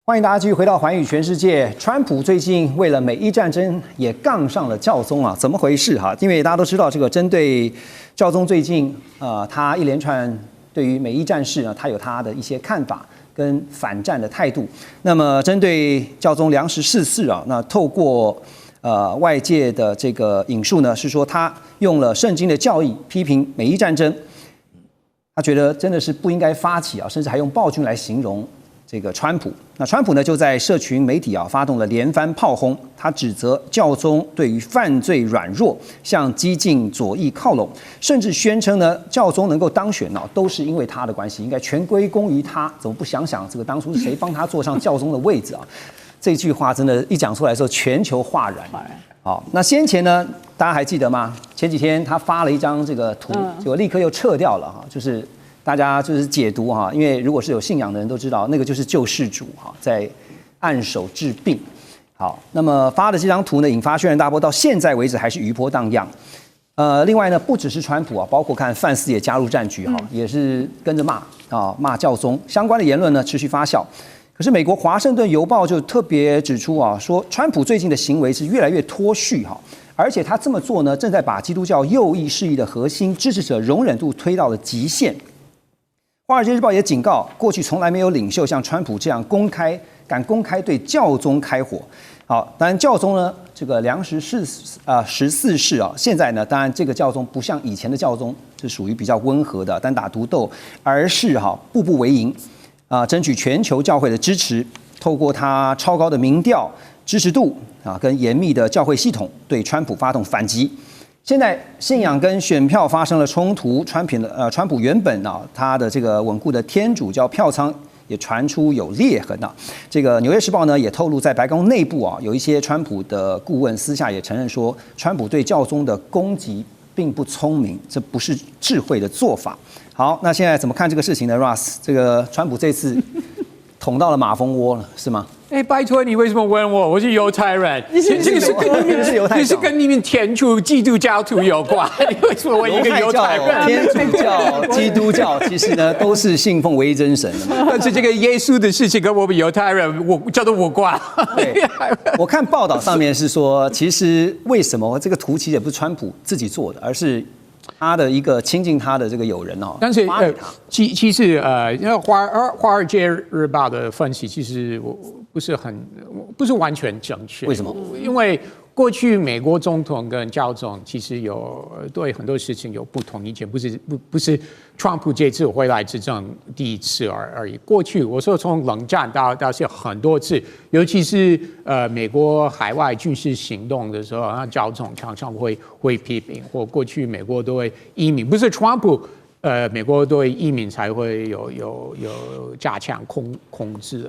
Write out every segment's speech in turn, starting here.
欢迎大家继续回到寰宇全世界。川普最近为了美伊战争也杠上了教宗啊，怎么回事哈？因为大家都知道，这个针对教宗最近他一连串对于美伊战事呢，他有他的一些看法跟反战的态度。那么针对教宗良时逝世啊，那透过外界的这个引述呢，是说他用了圣经的教义批评美伊战争，他觉得真的是不应该发起啊，甚至还用暴君来形容这个川普。那川普呢就在社群媒体发动了连番炮轰，他指责教宗对于犯罪软弱，向激进左翼靠拢，甚至宣称呢教宗能够当选都是因为他的关系，应该全归功于他。怎么不想想这个当初是谁帮他坐上教宗的位置啊？这句话真的，一讲出来的时候，全球哗然。好，那先前呢，大家还记得吗？前几天他发了一张这个图，结果立刻又撤掉了哈，就是大家就是解读哈，因为如果是有信仰的人都知道，那个就是救世主哈，在按手治病。好，那么发的这张图呢，引发轩然大波，到现在为止还是余波荡漾。另外呢，不只是川普啊，包括看范斯也加入战局哈，也是跟着骂教宗，相关的言论呢持续发酵。可是美国《华盛顿邮报》就特别指出啊，说川普最近的行为是越来越脱序哈，而且他这么做呢，正在把基督教右翼势力的核心支持者容忍度推到了极限。《华尔街日报》也警告，过去从来没有领袖像川普这样敢公开对教宗开火。好，当然教宗呢，这个良时14世啊，现在呢，当然这个教宗不像以前的教宗是属于比较温和的单打独斗，而是步步为营。争取全球教会的支持，透过他超高的民调支持度跟严密的教会系统，对川普发动反击。现在信仰跟选票发生了冲突，川普原本他的这个稳固的天主教票仓也传出有裂痕这个《纽约时报》呢也透露，在白宫内部有一些川普的顾问私下也承认说，川普对教宗的攻击并不聪明，这不是智慧的做法。好，那现在怎么看这个事情呢 ？Russ， 这个川普这次捅到了马蜂窝了，是吗？拜托你为什么问我？我是犹太人，这个是跟你们天主基督教徒有关。你为什么问一个犹太人？天主教、基督教其实呢都是信奉唯一真神的嘛。但是这个耶稣的事情跟我们犹太人叫做无关。对，我看报道上面是说，其实为什么这个图其实也不是川普自己做的，而是他的一个亲近他的这个友人但是其实因为华尔街日报的分析其实不是完全正确。为什么？因为过去美国总统跟教宗其实对很多事情有不同意见，不是川普这次回来执政第一次而已。过去我说从冷战到现在很多次，尤其是美国海外军事行动的时候，教宗常常会批评，或过去美国都会移民，不是川普。美国对移民才会有加强控制。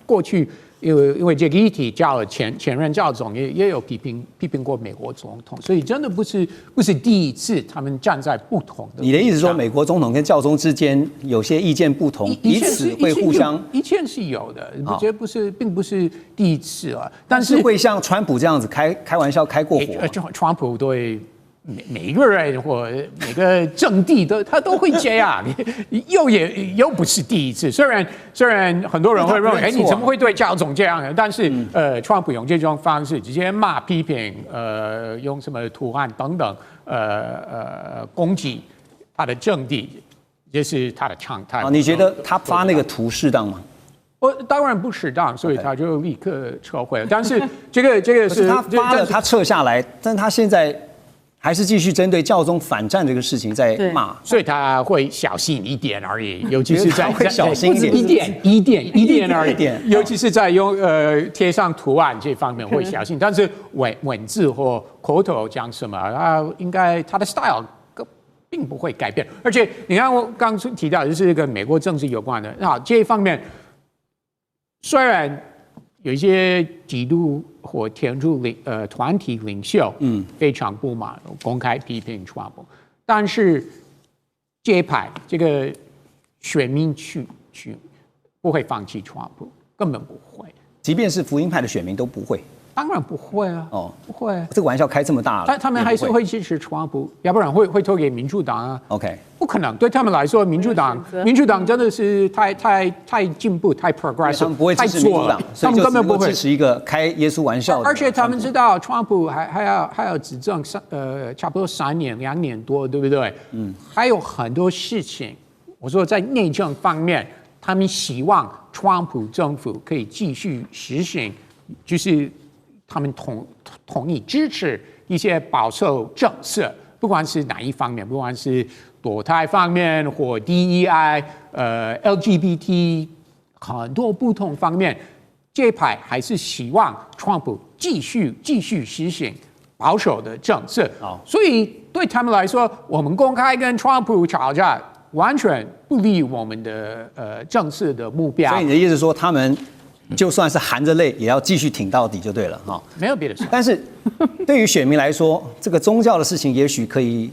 过去因为这个议题，前任教宗也有批评过美国总统，所以真的不是第一次他们站在不同的。你的意思说，美国总统跟教宗之间有些意见不同，彼此会互相以前是有的，我觉得并不是第一次啊，但是会像川普这样子开玩笑开过火。川普对每一个人或每个政敌他都会这样，又不是第一次。虽然很多人会认为，你怎么会对教宗这样呢？但是川普用这种方式直接批评，用什么图案等等，攻击他的政敌，这是他的常态。你觉得他发那个图适当吗？当然不适当，所以他就立刻撤回了。但是这个是他发了，他撤下来，但他现在还是继续针对教宗反战这个事情在骂，所以他会小心一点而已，尤其是在小心一点而已，尤其是在用贴上图案这方面会小心，但是文字或口头讲什么应该他的 style 并不会改变。而且你看我刚提到就是跟美国政治有关的，这一方面虽然有一些基督或天主团体领袖非常不满，公开批评川普，但是这一派这个选民区不会放弃川普，根本不会。即便是福音派的选民都不会。当然不会啊，不会。这个玩笑开这么大了，他们还是会支持川普，要不然会投给民主党啊。OK， 不可能，对他们来说，民主党真的是太进步、太 progressive， 他们不会支持民主党，他们根本不会支持一个开耶稣玩笑的。而且他们知道，川普还要执政差不多2年多，对不对？还有很多事情。我说在内政方面，他们希望川普政府可以继续实行，就是他们同意支持一些保守政策，不管是哪一方面，不管是堕胎方面或 DEI、LGBT 很多不同方面，这一派还是希望川普继续实行保守的政策。所以对他们来说，我们公开跟川普吵架，完全不利于我们的政策的目标。所以你的意思是说，他们就算是含着泪，也要继续挺到底就对了哈。没有别的事。但是对于选民来说，这个宗教的事情也许可以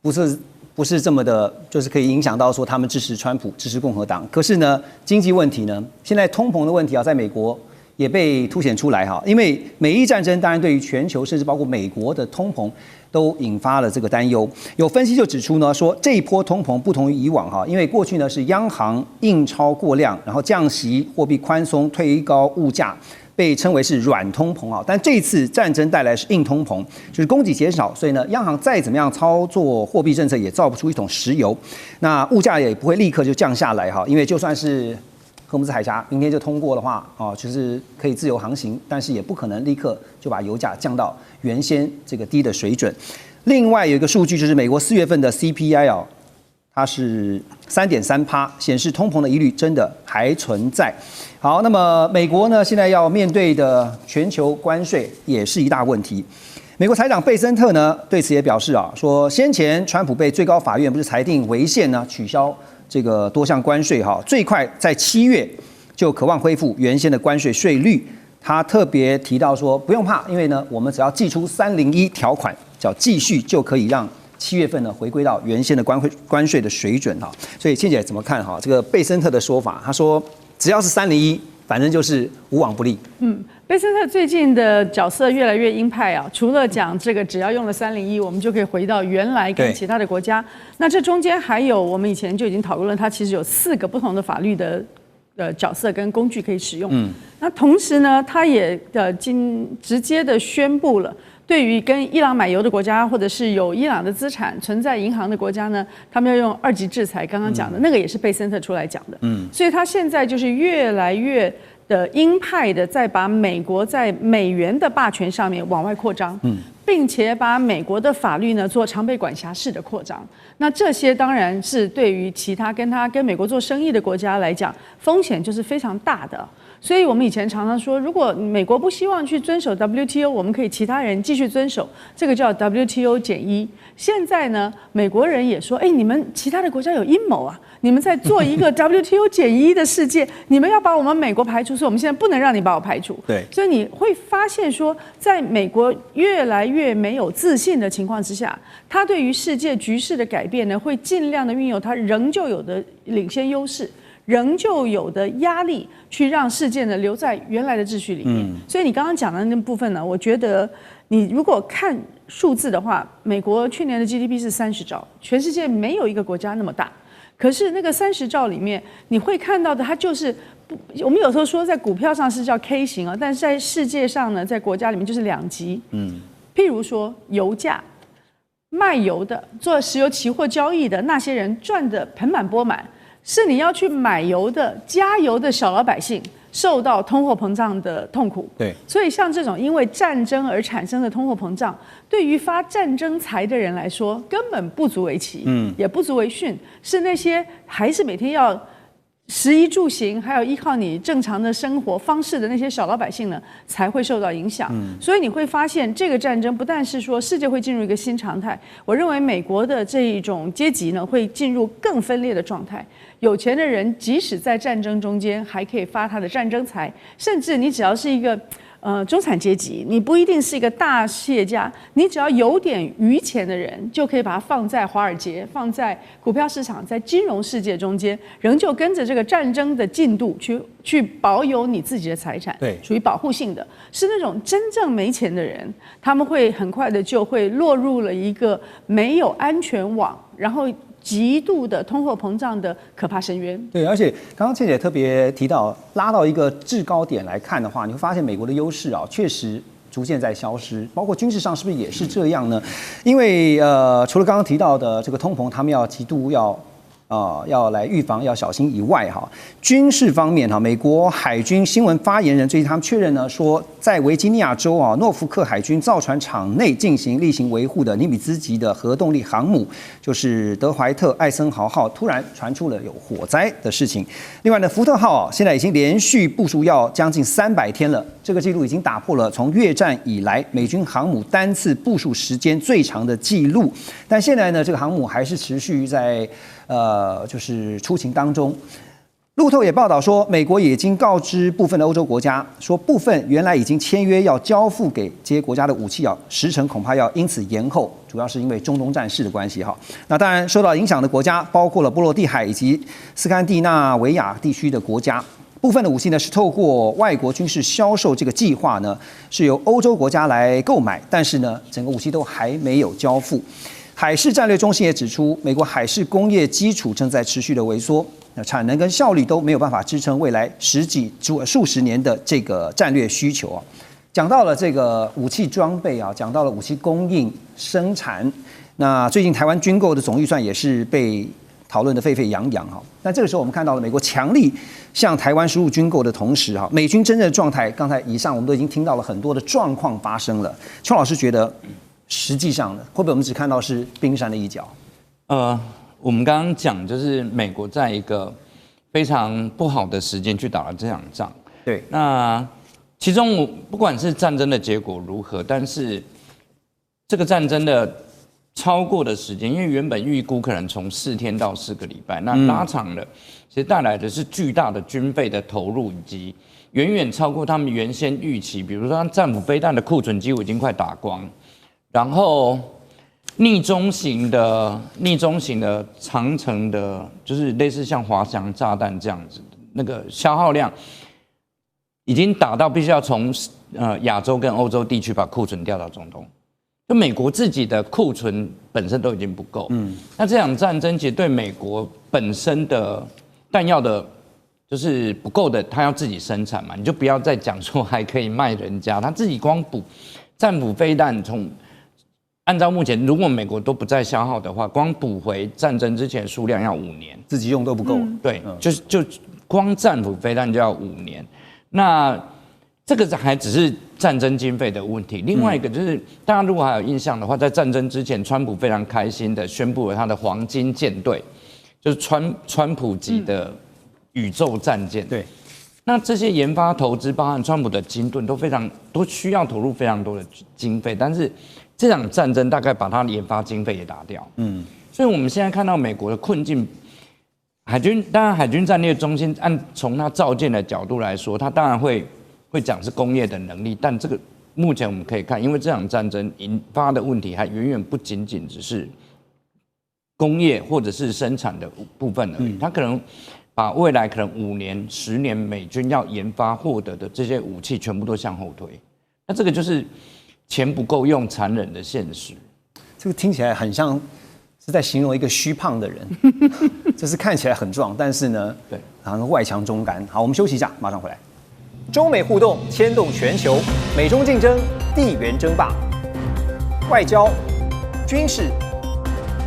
不是这么的，就是可以影响到说他们支持川普、支持共和党。可是呢，经济问题呢，现在通膨的问题啊，在美国也被凸显出来哈。因为美伊战争当然对于全球，甚至包括美国的通膨，都引发了这个担忧。有分析就指出呢，说这一波通膨不同于以往哈，因为过去呢是央行印钞过量，然后降息、货币宽松、推高物价，被称为是软通膨啊。但这一次战争带来是硬通膨，就是供给减少，所以呢，央行再怎么样操作货币政策，也造不出一桶石油，那物价也不会立刻就降下来哈。因为就算是荷姆斯海峡明天就通过的话，就是可以自由航行，但是也不可能立刻就把油价降到原先这个低的水准。另外有一个数据就是美国4月份的 CPI 啊，它是3.3%，显示通膨的疑虑真的还存在。好，那么美国呢现在要面对的全球关税也是一大问题。美国财长贝森特呢对此也表示啊，说先前川普被最高法院不是裁定违宪呢，取消这个多项关税哈，最快在7月就渴望恢复原先的关税税率。他特别提到说，不用怕，因为呢，我们只要祭出301条款，叫继续就可以让7月份呢回归到原先的关税的水准哈。所以倩姐怎么看哈？这个贝森特的说法，他说只要是301，反正就是无往不利。贝森特最近的角色越来越鹰派啊，除了讲这个只要用了301，我们就可以回到原来跟其他的国家。那这中间还有我们以前就已经讨论了，它其实有4个不同的法律的角色跟工具可以使用。那同时呢，它也直接的宣布了，对于跟伊朗买油的国家，或者是有伊朗的资产存在银行的国家呢，他们要用2级制裁。刚刚讲的那个也是贝森特出来讲的。所以他现在就是越来越的鹰派的，在把美国在美元的霸权上面往外扩张，并且把美国的法律呢做常备管辖式的扩张。那这些当然是对于其他跟美国做生意的国家来讲，风险就是非常大的。所以我们以前常常说，如果美国不希望去遵守 WTO， 我们可以其他人继续遵守，这个叫 WTO 减1。现在呢，美国人也说，你们其他的国家有阴谋啊，你们在做一个 WTO 减1的世界，你们要把我们美国排除，所以我们现在不能让你把我排除。对，所以你会发现说，在美国越来越没有自信的情况之下，他对于世界局势的改变呢，会尽量的运用他仍旧有的领先优势，仍旧有的压力，去让事件呢留在原来的秩序里面。所以你刚刚讲的那部分呢，我觉得你如果看数字的话，美国去年的 GDP 是30兆，全世界没有一个国家那么大。可是那个30兆里面，你会看到的，它就是我们有时候说在股票上是叫 K 型啊，但是在世界上呢，在国家里面就是2级。譬如说油价，卖油的、做石油期货交易的那些人赚得盆满钵满。是你要去买油的、加油的小老百姓受到通货膨胀的痛苦。对，所以像这种因为战争而产生的通货膨胀，对于发战争财的人来说，根本不足为奇，也不足为训。是那些还是每天要食衣住行，还有依靠你正常的生活方式的那些小老百姓呢，才会受到影响。所以你会发现，这个战争不但是说世界会进入一个新常态，我认为美国的这一种阶级呢，会进入更分裂的状态。有钱的人即使在战争中间还可以发他的战争财，甚至你只要是一个中产阶级，你不一定是一个大企业家，你只要有点余钱的人，就可以把它放在华尔街，放在股票市场，在金融世界中间，仍旧跟着这个战争的进度去保有你自己的财产，对，属于保护性的。是那种真正没钱的人，他们会很快的就会落入了一个没有安全网，然后极度的通货膨胀的可怕深渊。对，而且刚刚倩姐特别提到，拉到一个制高点来看的话，你会发现美国的优势啊，确实逐渐在消失，包括军事上是不是也是这样呢？因为除了刚刚提到的这个通膨，他们要极度要来预防，要小心以外，哈，军事方面哈，美国海军新闻发言人最近他们确认呢，说在维吉尼亚州诺福克海军造船厂内例行维护的尼米兹级的核动力航母，就是德怀特·艾森豪号，突然传出了有火灾的事情。另外呢，福特号现在已经连续部署要将近300天了，这个记录已经打破了从越战以来美军航母单次部署时间最长的记录。但现在呢，这个航母还是持续在就是出勤当中。路透也报道说，美国已经告知部分的欧洲国家，说部分原来已经签约要交付给这些国家的武器时程恐怕要因此延后，主要是因为中东战事的关系哈。那当然受到影响的国家包括了波罗的海以及斯堪的纳维亚地区的国家。部分的武器呢是透过外国军事销售这个计划呢，是由欧洲国家来购买，但是呢，整个武器都还没有交付。海事战略中心也指出，美国海事工业基础正在持续的萎缩，产能跟效率都没有办法支撑未来数十年的这个战略需求啊。讲到了这个武器装备啊，讲到了武器供应生产，那最近台湾军购的总预算也是被讨论的沸沸扬扬哈。那这个时候我们看到了美国强力向台湾输入军购的同时哈，美军真正的状态，刚才以上我们都已经听到了很多的状况发生了。邱老师觉得，实际上呢，会不会我们只看到是冰山的一角？我们刚刚讲就是美国在一个非常不好的时间去打了这场仗。对，那其中不管是战争的结果如何，但是这个战争的超过的时间，因为原本预估可能从4天到4个礼拜，那拉长了，其实带来的是巨大的军费的投入，以及远远超过他们原先预期。比如说，战斧飞弹的库存几乎已经快打光，然后逆中型的长程的，就是类似像滑翔炸弹这样子的那个消耗量，已经打到必须要从亚洲跟欧洲地区把库存调到中东。就美国自己的库存本身都已经不够，那这场战争其实对美国本身的弹药的，就是不够的，它要自己生产嘛，你就不要再讲说还可以卖人家，他自己光补战斧飞弹，按照目前如果美国都不再消耗的话，光补回战争之前的数量要5年，自己用都不够。对，就光战斧飞弹就要5年，那这个还只是战争经费的问题。另外一个就是，大家如果还有印象的话，在战争之前，川普非常开心的宣布了他的黄金舰队，就是川普级的宇宙战舰。对，那这些研发投资，包含川普的金盾，都需要投入非常多的经费。但是这场战争大概把他的研发经费也打掉。所以我们现在看到美国的困境。当然海军战略中心从它造舰的角度来说，它当然会讲是工业的能力，但这个目前我们可以看，因为这场战争引发的问题还远远不仅仅只是工业或者是生产的部分而已，它可能把未来可能5年、10年美军要研发获得的这些武器全部都向后推，那这个就是钱不够用残忍的现实。这个听起来很像是在形容一个虚胖的人，就是看起来很壮，但是呢，对，好像外强中干。好，我们休息一下，马上回来。中美互动牵动全球，美中竞争，地缘争霸，外交、军事、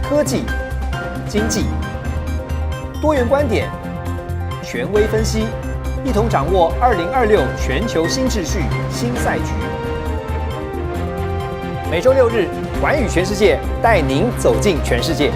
科技、经济，多元观点，权威分析，一同掌握2026全球新秩序、新赛局。每周6日，寰宇全世界，带您走进全世界。